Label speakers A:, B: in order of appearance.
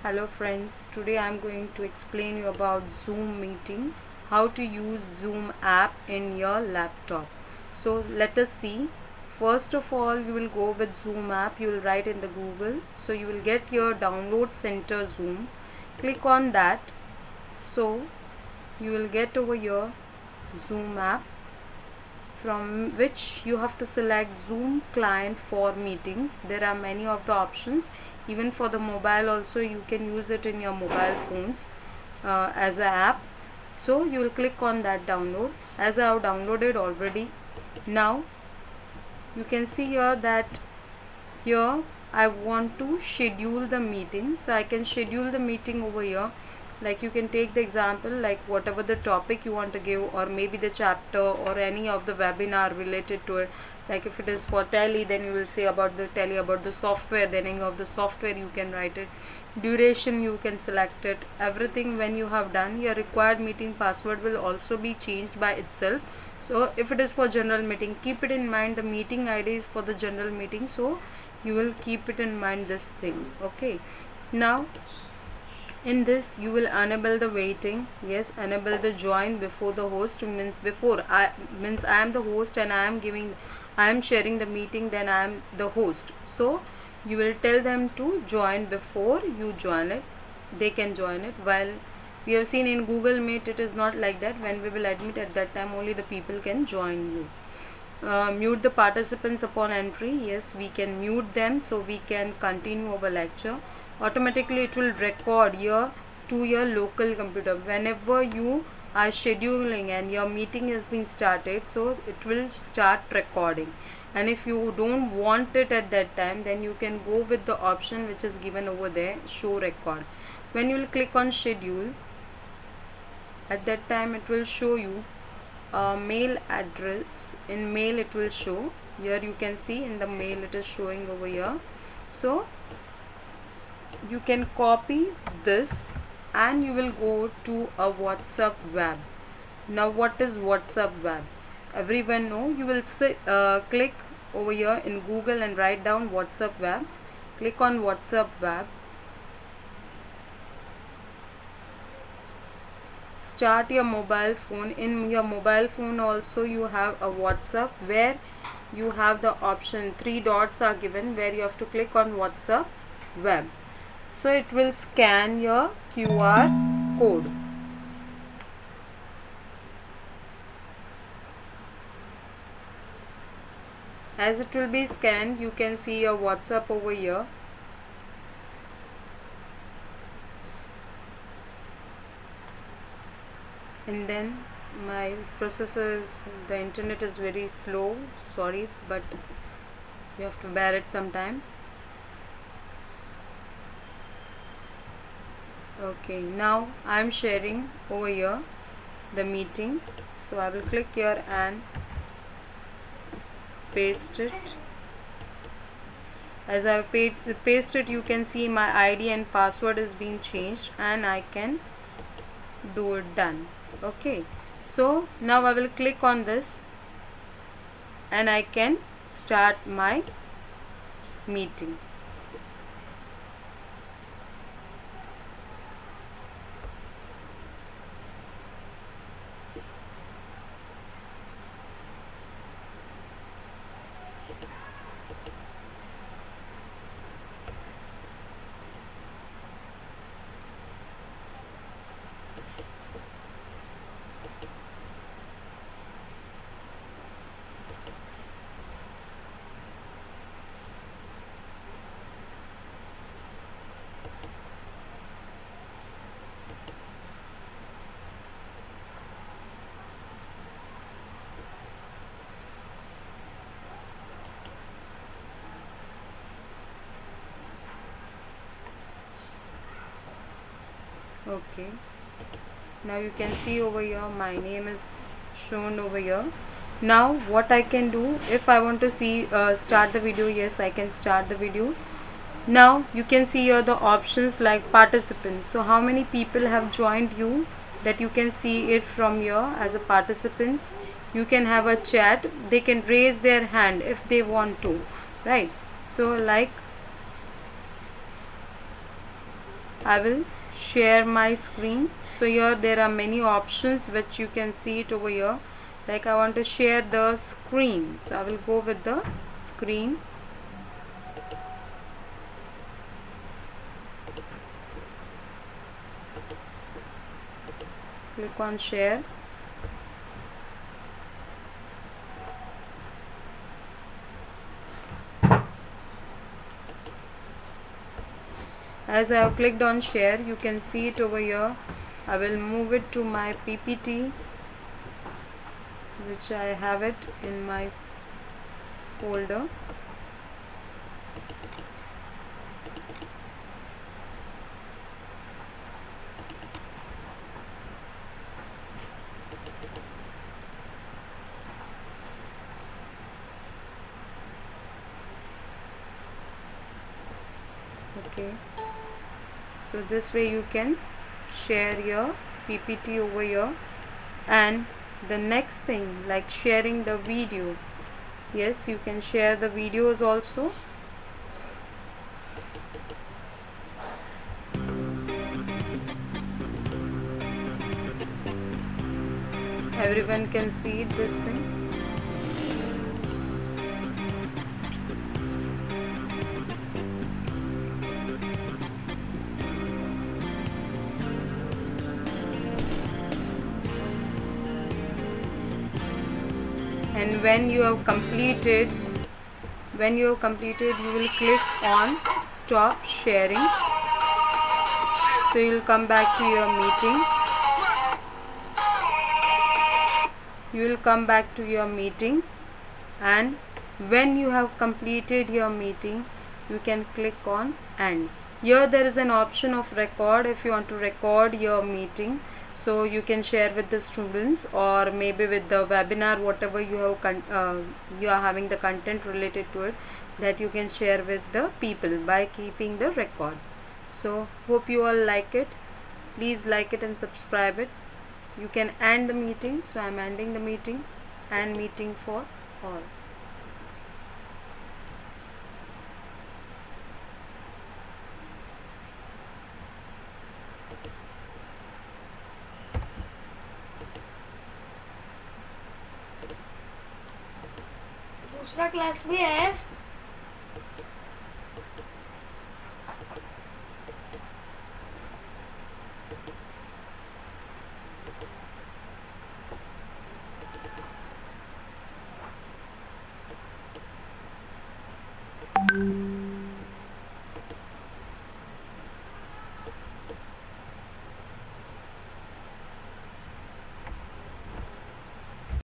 A: Hello friends, today I am going to explain you about Zoom meeting, how to use Zoom app in your laptop. So let us see. First of all, you will go with Zoom app, you will write in the Google. So you will get your download center Zoom. Click on that. So you will get over your Zoom app, from which you have to select Zoom client for meetings. There are many of the options. Even for the mobile also, you can use it in your mobile phones as an app. So you will click on that download, as I have downloaded already. Now you can see here that here I want to schedule the meeting, so I can schedule the meeting over here. Like you can take the example, like whatever the topic you want to give, or maybe the chapter or any of the webinar related to it. Like if it is for tele, then you will say about the tele, about the software, then any of the software you can write it. Duration you can select it. Everything when you have done, your required meeting password will also be changed by itself. So if it is for general meeting, keep it in mind the meeting ID is for the general meeting, so you will keep it in mind this thing. Okay, now in this you will enable the waiting. Yes, enable the join before the host, means before I am the host and I am sharing the meeting, then I am the host. So you will tell them to join before you join it. They can join it. While we have seen in Google Meet, it is not like that. When we will admit, at that time only the people can join you. Mute the participants upon entry. Yes, we can mute them, so we can continue our lecture. Automatically it will record your to your local computer whenever you are scheduling and your meeting has been started, so it will start recording. And if you don't want it at that time, then you can go with the option which is given over there, show record. When you will click on schedule, at that time it will show you mail address. In mail it will show. Here you can see in the mail it is showing over here. So you can copy this and you will go to a WhatsApp web. Now what is WhatsApp web? Everyone know. You will click over here in Google and write down WhatsApp web. Click on WhatsApp web. Start your mobile phone. In your mobile phone also you have a WhatsApp, where you have the option, three dots are given, where you have to click on WhatsApp web. So it will scan your QR code. As it will be scanned, you can see your WhatsApp over here. And then my processor, the internet is very slow, sorry, but you have to bear it sometime. Okay, now I am sharing over here the meeting, so I will click here and paste it. As I paste it, you can see my ID and password is being changed, and I can do it done. Okay, so now I will click on this and I can start my meeting. Okay, now you can see over here my name is shown over here. Now what I can do, if I want to see start the video, yes, I can start the video. Now you can see here the options like participants. So how many people have joined you, that you can see it from here as a participants. You can have a chat, they can raise their hand if they want to, right? So like I will share my screen. So here there are many options which you can see it over here. Like I want to share the screen, so I will go with the screen. Click on share. As I have clicked on share, you can see it over here. I will move it to my PPT, which I have it in my folder. Okay, so this way you can share your PPT over here. And the next thing, like sharing the video, yes, you can share the videos also. Everyone can see this thing. And when you have completed, you will click on stop sharing. So you will come back to your meeting. And when you have completed your meeting, you can click on end. Here there is an option of record. If you want to record your meeting, so you can share with the students, or maybe with the webinar, whatever you have you are having the content related to it, that you can share with the people by keeping the record. So hope you all like it. Please like it and subscribe it. You can end the meeting. So I am ending the meeting. And meeting for all.
B: दूसरा class भी है।